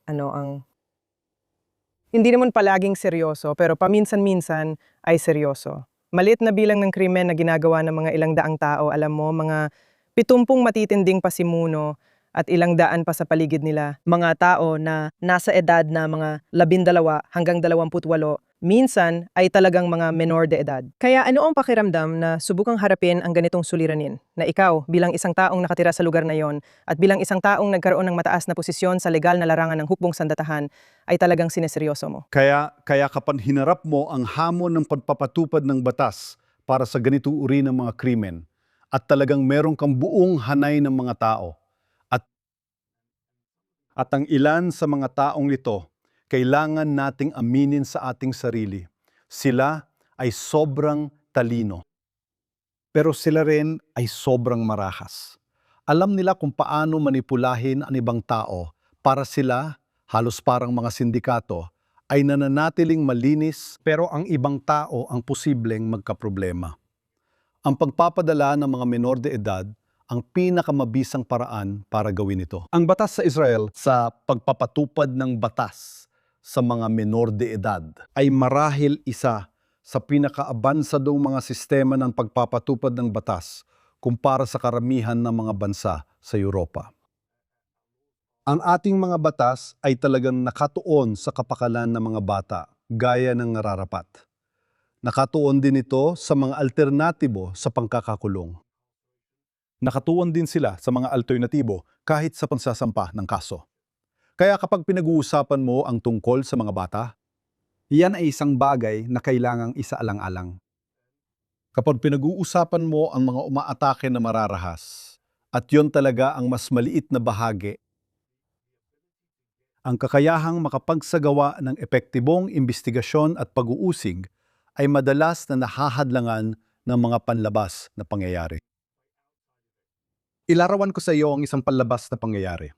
Hindi naman palaging seryoso, pero paminsan-minsan ay seryoso. Maliit na bilang ng krimen na ginagawa ng mga ilang daang tao, alam mo, mga 70 matitinding pasimuno at ilang daan pa sa paligid nila. Mga tao na nasa edad na mga 12 hanggang 28, minsan ay talagang mga menor de edad. Kaya ano ang pakiramdam na subukang harapin ang ganitong suliranin? Na ikaw, bilang isang taong nakatira sa lugar na yon at bilang isang taong nagkaroon ng mataas na posisyon sa legal na larangan ng hukbong sandatahan, ay talagang sineseryoso mo. Kaya kapag hinarap mo ang hamon ng pagpapatupad ng batas para sa ganitong uri ng mga krimen, at talagang meron kang buong hanay ng mga tao, at ang ilan sa mga taong ito, kailangan nating aminin sa ating sarili. Sila ay sobrang talino. Pero sila rin ay sobrang marahas. Alam nila kung paano manipulahin ang ibang tao para sila, halos parang mga sindikato, ay nananatiling malinis pero ang ibang tao ang posibleng magkaproblema. Ang pagpapadala ng mga menor de edad ang pinakamabisang paraan para gawin ito. Ang batas sa Israel sa pagpapatupad ng batas sa mga menor de edad ay marahil isa sa pinakaabansadong mga sistema ng pagpapatupad ng batas kumpara sa karamihan ng mga bansa sa Europa. Ang ating mga batas ay talagang nakatuon sa kapakanan ng mga bata gaya ng nararapat. Nakatuon din ito sa mga alternatibo sa pangkakakulong. Nakatuon din sila sa mga alternatibo kahit sa pansasampa ng kaso. Kaya kapag pinag-uusapan mo ang tungkol sa mga bata, Iyan ay isang bagay na kailangang isaalang-alang. kapag pinag-uusapan mo ang mga umaatake na mararahas, at yon talaga ang mas maliit na bahagi, ang kakayahang makapagsagawa ng epektibong imbestigasyon at pag-uusig ay madalas na nahahadlangan ng mga panlabas na pangyayari. Ilarawan ko sa iyo ang isang panlabas na pangyayari.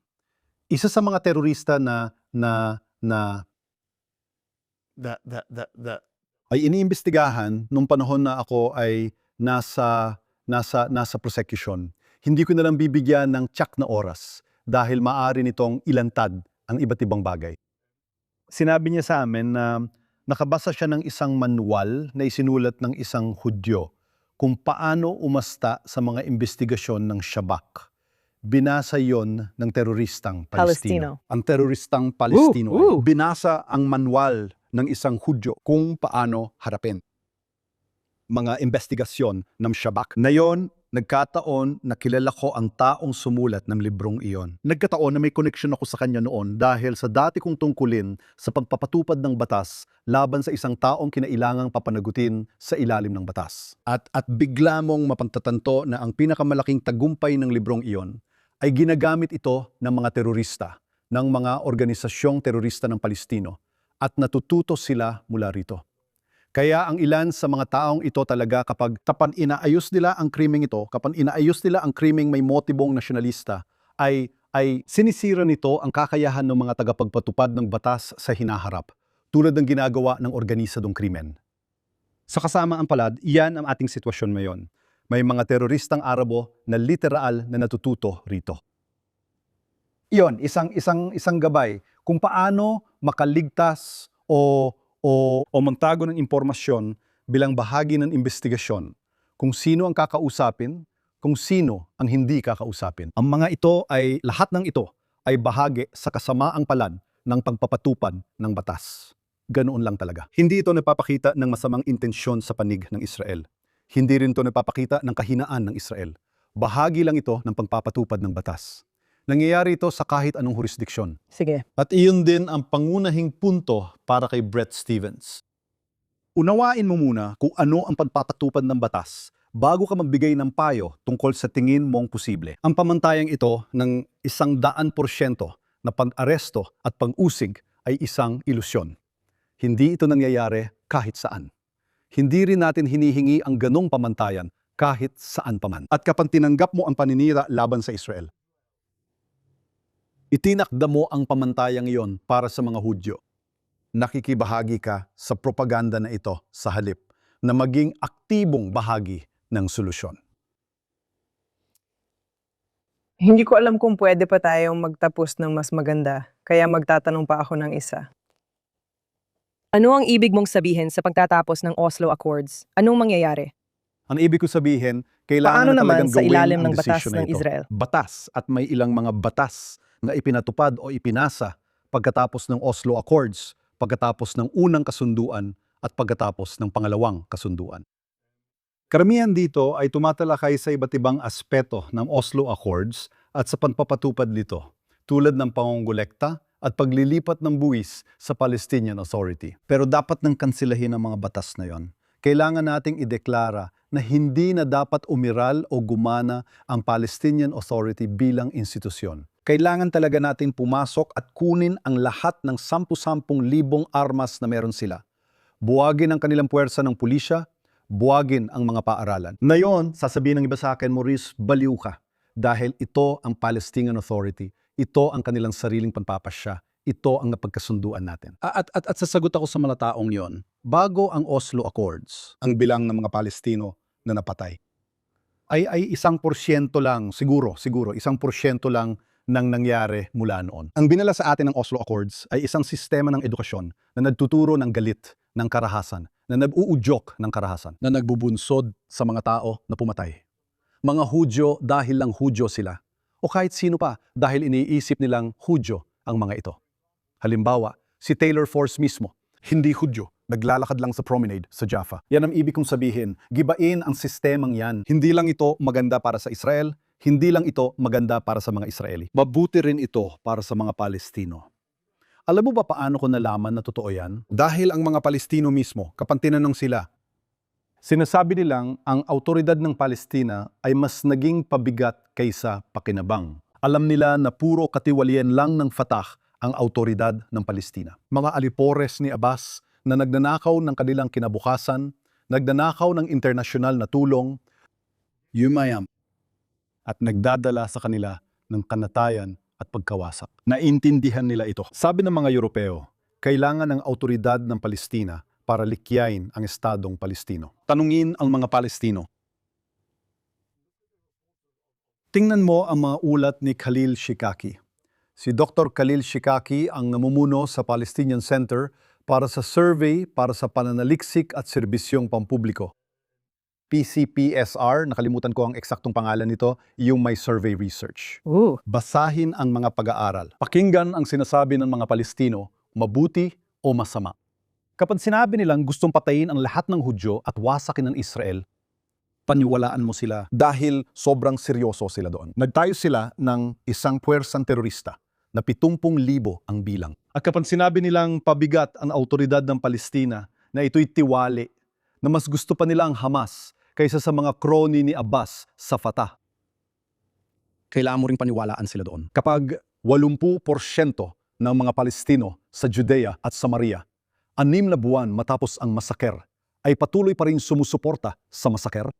Isa sa mga terorista ay iniimbestigahan nung panahon na ako ay nasa prosecution. Hindi ko na lang bibigyan ng tiyak na oras dahil maaari nitong ilantad ang iba't ibang bagay. Sinabi niya sa amin na nakabasa siya ng isang manual na isinulat ng isang Hudyo kung paano umasta sa mga investigasyon ng Shabak. Binasa yon ng teroristang Palestino. Ang teroristang Palestino Ooh. ay binasa ang manual ng isang Hudyo kung paano harapin mga investigasyon ng Shabak. Ngayon, nagkataon na kilala ko ang taong sumulat ng librong iyon. Nagkataon na may koneksyon ako sa kanya noon dahil sa dati kong tungkulin sa pagpapatupad ng batas laban sa isang taong kinailangang papanagutin sa ilalim ng batas. At bigla mong mapagtatanto na ang pinakamalaking tagumpay ng librong iyon ay ginagamit ito ng mga terorista, ng mga organisasyong terorista ng Palestino, at natututo sila mula rito. Kaya ang ilan sa mga taong ito talaga kapag inaayos nila ang krimeng ito, kapag inaayos nila ang krimeng may motibong nasyonalista, ay sinisira nito ang kakayahan ng mga tagapagpatupad ng batas sa hinaharap, tulad ng ginagawa ng organisadong krimen. Sa kasamaan palad, iyan ang ating sitwasyon ngayon. May mga teroristang Arabo na literal na natututo rito. Iyon, isang gabay kung paano makaligtas o magtago ng impormasyon bilang bahagi ng investigasyon, kung sino ang kakausapin, kung sino ang hindi kakausapin. Ang mga ito ay, lahat ng ito ay bahagi sa kasamaang palad ng pagpapatupad ng batas. Ganoon lang talaga. Hindi ito nagpapakita ng masamang intensyon sa panig ng Israel. Hindi rin ito nagpapakita ng kahinaan ng Israel. Bahagi lang ito ng pagpapatupad ng batas. Nangyayari ito sa kahit anong jurisdiksyon. Sige. At iyon din ang pangunahing punto para kay Brett Stevens. Unawain mo muna kung ano ang pagpapatupad ng batas bago ka magbigay ng payo tungkol sa tingin mong posible. Ang pamantayang ito ng 100% na pag-aresto at pag-usig ay isang ilusyon. Hindi ito nangyayari kahit saan. Hindi rin natin hinihingi ang ganong pamantayan kahit saan paman. At kapag tinanggap mo ang paninira laban sa Israel, Itinakda mo ang pamantayang iyon para sa mga Hudyo. nakikibahagi ka sa propaganda na ito sa halip na maging aktibong bahagi ng solusyon. Hindi ko alam kung pwede pa tayong magtapos ng mas maganda, kaya magtatanong pa ako ng isa. Ano ang ibig mong sabihin sa pagtatapos ng Oslo Accords? Anong mangyayari? Ang ibig ko sabihin, kailangan Paano na naman talagang sa gawin ilalim ang ng batas desisyon na ng ito. Israel? Batas at may ilang mga batas na ipinatupad o ipinasa pagkatapos ng Oslo Accords, pagkatapos ng unang kasunduan at pagkatapos ng pangalawang kasunduan. Karamihan dito ay tumatalakay sa iba't ibang aspeto ng Oslo Accords at sa pagpapatupad nito, tulad ng pangongolekta at paglilipat ng buwis sa Palestinian Authority. Pero dapat nang kansilahin ang mga batas na yon. Kailangan nating ideklara na hindi na dapat umiral o gumana ang Palestinian Authority bilang institusyon. Kailangan talaga natin pumasok at kunin ang lahat ng 10,000 armas na meron sila. Buwagin ang kanilang puwersa ng pulisya, buwagin ang mga paaralan. Ngayon, sasabihin ng iba sa akin, Maurice, baliw ka. Dahil ito ang Palestinian Authority, ito ang kanilang sariling panpapasya, ito ang napagkasunduan natin. At sasagot ako sa mga taong yon. Bago ang Oslo Accords, ang bilang ng mga Palestino na napatay ay 1% lang, siguro 1% lang ng nangyari mula noon. Ang binala sa atin ng Oslo Accords ay isang sistema ng edukasyon na nagtuturo ng galit, ng karahasan, na nag-uudyok ng karahasan, Na nagbubunsod sa mga tao na pumatay. Mga Hudyo dahil lang Hudyo sila. O kahit sino pa dahil iniisip nilang Hudyo ang mga ito. Halimbawa, si Taylor Force mismo, Hindi Hudyo, naglalakad lang sa promenade sa Jaffa. Yan ang ibig kong sabihin, gibain ang sistemang yan. Hindi lang ito maganda para sa Israel, hindi lang ito maganda para sa mga Israeli. mabuti rin ito para sa mga Palestino. Alam mo ba paano ko nalaman na totoo yan? Dahil ang mga Palestino mismo, kapag tinanong sila, sinasabi nilang ang autoridad ng Palestina ay mas naging pabigat kaysa pakinabang. Alam nila na puro katiwalian lang ng Fatah ang autoridad ng Palestina. Mga alipores ni Abbas na nagnanakaw ng kanilang kinabukasan, nagnanakaw ng internasyonal na tulong, yumayam, at nagdadala sa kanila ng kanatayan at pagkawasak. Naintindihan nila ito. Sabi ng mga Europeo, kailangan ng autoridad ng Palestina para likyain ang Estadong Palestino. Tanungin ang mga Palestino. Tingnan mo ang mga ulat ni Khalil Shikaki. Si Dr. Khalil Shikaki ang namumuno sa Palestinian Center para sa survey para sa pananaliksik at serbisyong pampubliko. PCPSR, nakalimutan ko ang eksaktong pangalan nito, yung may survey research. Basahin ang mga pag-aaral. Pakinggan ang sinasabi ng mga Palestino, mabuti o masama. Kapag sinabi nilang gustong patayin ang lahat ng Hudyo at wasakin ng Israel, paniwalaan mo sila dahil sobrang seryoso sila doon. Nagtayo sila ng isang puwersang terorista na 70,000 ang bilang. At kapag sinabi nilang pabigat ang autoridad ng Palestina na ito'y tiwali, na mas gusto pa nila ang Hamas kaysa sa mga crony ni Abbas sa Fatah, Kailangan mo ring paniwalaan sila doon. kapag 80% ng mga Palestino sa Judea at Samaria, 6 na buwan matapos ang masaker, ay patuloy pa rin sumusuporta sa masaker,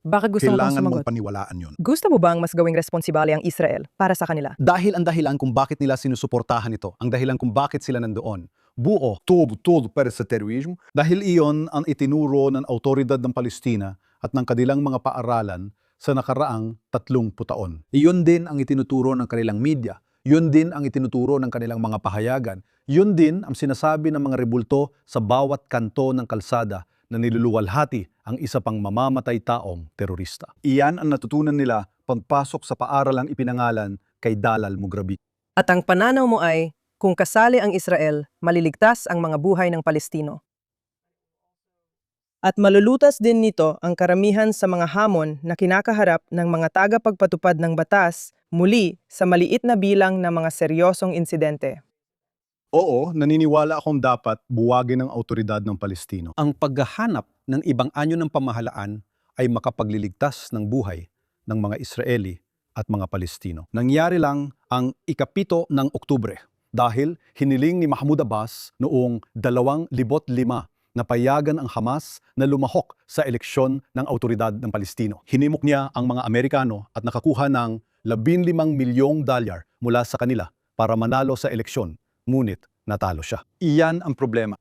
Bakit gusto mo bang kailangan sumagot? mong paniwalaan yun. Gusto mo bang mas gawing responsibale ang Israel para sa kanila? Dahil ang dahilan kung bakit nila sinusuportahan ito, ang dahilan kung bakit sila nandoon, buo, todo para sa terorismo, dahil iyon ang itinuro ng autoridad ng Palestina at ng kanilang mga paaralan sa nakaraang 30 taon. Iyon din ang itinuturo ng kanilang media, yun din ang itinuturo ng kanilang mga pahayagan, yun din ang sinasabi ng mga rebulto sa bawat kanto ng kalsada na niluluwalhati ang isa pang mamamatay taong terorista. Iyan ang natutunan nila pagpasok sa paaralang ipinangalan kay Dalal Mughrabi. At ang pananaw mo ay, Kung kasali ang Israel, maliligtas ang mga buhay ng Palestino. At malulutas din nito ang karamihan sa mga hamon na kinakaharap ng mga tagapagpatupad ng batas muli sa maliit na bilang ng mga seryosong insidente. Oo, naniniwala akong dapat buwagin ng autoridad ng Palestino. Ang paghahanap ng ibang anyo ng pamahalaan ay makapagliligtas ng buhay ng mga Israeli at mga Palestino. Nangyari lang ang ika-7 ng Oktubre dahil hiniling ni Mahmoud Abbas noong 2005 na payagan ang Hamas na lumahok sa eleksyon ng autoridad ng Palestino. Hinimok niya ang mga Amerikano at nakakuha ng $15 milyong mula sa kanila para manalo sa eleksyon, ngunit natalo siya. Iyan ang problema.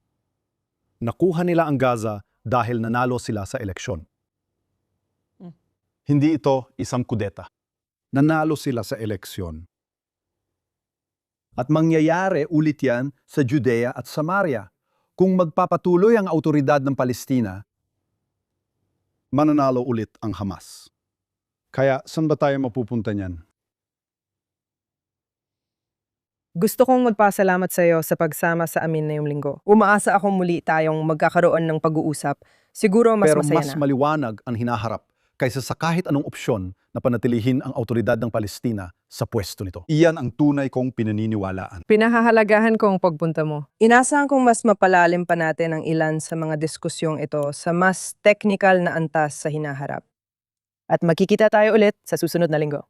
Nakuha nila ang Gaza dahil nanalo sila sa eleksyon. Hindi ito isang kudeta. Nanalo sila sa eleksyon. At mangyayari ulit yan sa Judea at Samaria. Kung magpapatuloy ang autoridad ng Palestina, mananalo ulit ang Hamas. Kaya saan ba tayo mapupunta niyan? Gusto kong magpasalamat sa iyo sa pagsama sa amin ngayong linggo. Umaasa akong muli tayong magkakaroon ng pag-uusap. Siguro mas Pero masaya mas na. maliwanag ang hinaharap kaysa sa kahit anong opsyon na panatilihin ang autoridad ng Palestina sa pwesto nito. Iyan ang tunay kong pinaniniwalaan. Pinahahalagahan ko ang pagpunta mo. Inasahan kong mas mapalalim pa natin ang ilan sa mga diskusyong ito sa mas technical na antas sa hinaharap. At magkikita tayo ulit sa susunod na linggo.